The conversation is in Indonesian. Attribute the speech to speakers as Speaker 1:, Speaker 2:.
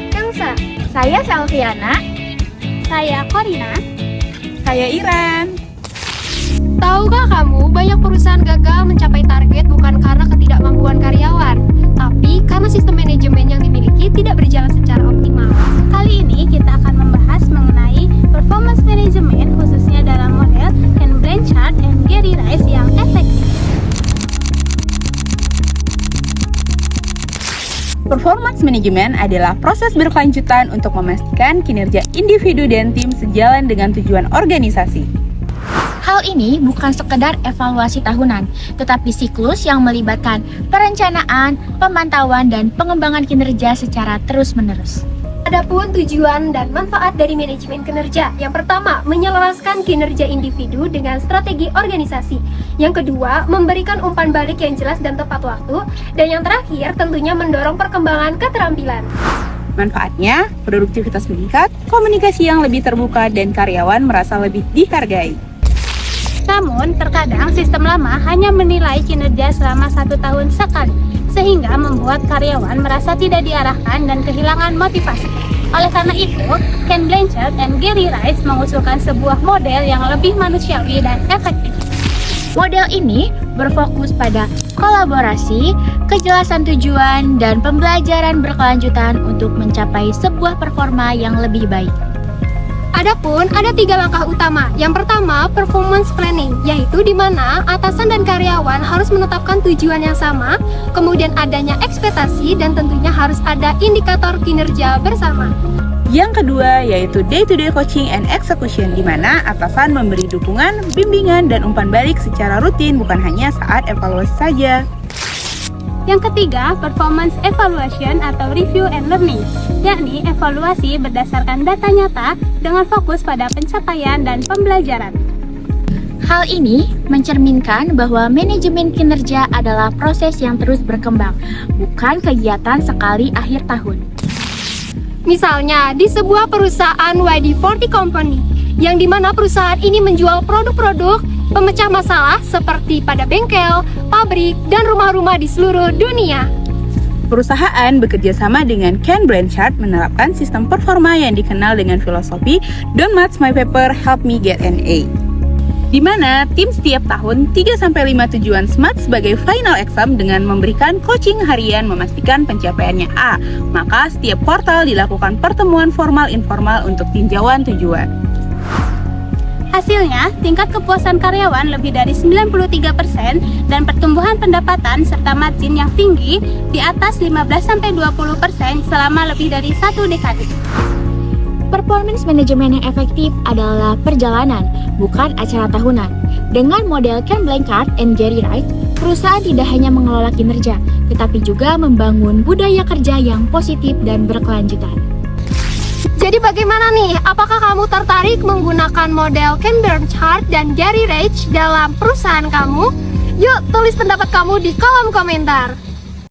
Speaker 1: Kansa.
Speaker 2: Saya Salviana.
Speaker 3: Saya Corina.
Speaker 4: Saya Iren.
Speaker 3: Tahukah kamu, banyak perusahaan gagal mencapai target bukan karena ketidakmampuan karyawan, tapi karena sistem manajemen yang dimiliki tidak berjalan secara optimal.
Speaker 1: Kali ini kita akan membahas mengenai performance management khususnya dalam model Ken Blanchard and Gary Rice yang efektif.
Speaker 4: Performance management adalah proses berkelanjutan untuk memastikan kinerja individu dan tim sejalan dengan tujuan organisasi.
Speaker 2: Hal ini bukan sekedar evaluasi tahunan, tetapi siklus yang melibatkan perencanaan, pemantauan, dan pengembangan kinerja secara terus-menerus.
Speaker 1: Adapun tujuan dan manfaat dari manajemen kinerja. Yang pertama, menyelaraskan kinerja individu dengan strategi organisasi. Yang kedua, memberikan umpan balik yang jelas dan tepat waktu. Dan yang terakhir, tentunya mendorong perkembangan keterampilan.
Speaker 4: Manfaatnya, produktivitas meningkat, komunikasi yang lebih terbuka, dan karyawan merasa lebih dihargai.
Speaker 3: Namun, terkadang sistem lama hanya menilai kinerja selama 1 tahun sekali, sehingga membuat karyawan merasa tidak diarahkan dan kehilangan motivasi. Oleh karena itu, Ken Blanchard dan Gary Rice mengusulkan sebuah model yang lebih manusiawi dan efektif.
Speaker 2: Model ini berfokus pada kolaborasi, kejelasan tujuan, dan pembelajaran berkelanjutan untuk mencapai sebuah performa yang lebih baik.
Speaker 3: Adapun ada 3 langkah utama. Yang pertama, performance planning, yaitu di mana atasan dan karyawan harus menetapkan tujuan yang sama, kemudian adanya ekspektasi, dan tentunya harus ada indikator kinerja bersama.
Speaker 4: Yang kedua, yaitu day-to-day coaching and execution, di mana atasan memberi dukungan, bimbingan, dan umpan balik secara rutin, bukan hanya saat evaluasi saja.
Speaker 3: Yang ketiga, performance evaluation atau review and learning, yakni evaluasi berdasarkan data nyata dengan fokus pada pencapaian dan pembelajaran.
Speaker 2: Hal ini mencerminkan bahwa manajemen kinerja adalah proses yang terus berkembang, bukan kegiatan sekali akhir tahun.
Speaker 3: Misalnya, di sebuah perusahaan YD40 Company, yang dimana perusahaan ini menjual produk-produk pemecah masalah seperti pada bengkel, pabrik, dan rumah-rumah di seluruh dunia.
Speaker 4: Perusahaan bekerja sama dengan Ken Blanchard menerapkan sistem performa yang dikenal dengan filosofi Don't match my paper, help me get an A. Di mana tim setiap tahun 3-5 tujuan SMART sebagai final exam dengan memberikan coaching harian memastikan pencapaiannya A. Maka setiap kuartal dilakukan pertemuan formal-informal untuk tinjauan tujuan.
Speaker 3: Hasilnya, tingkat kepuasan karyawan lebih dari 93% dan pertumbuhan pendapatan serta margin yang tinggi di atas 15-20% selama lebih dari 1 dekade.
Speaker 2: Performance management yang efektif adalah perjalanan, bukan acara tahunan. Dengan model Ken Blanchard and Gary Rice, perusahaan tidak hanya mengelola kinerja, tetapi juga membangun budaya kerja yang positif dan berkelanjutan.
Speaker 3: Jadi bagaimana nih? Apakah kamu tertarik menggunakan model Ken Blanchard dan Gary Rice dalam perusahaan kamu? Yuk, tulis pendapat kamu di kolom komentar.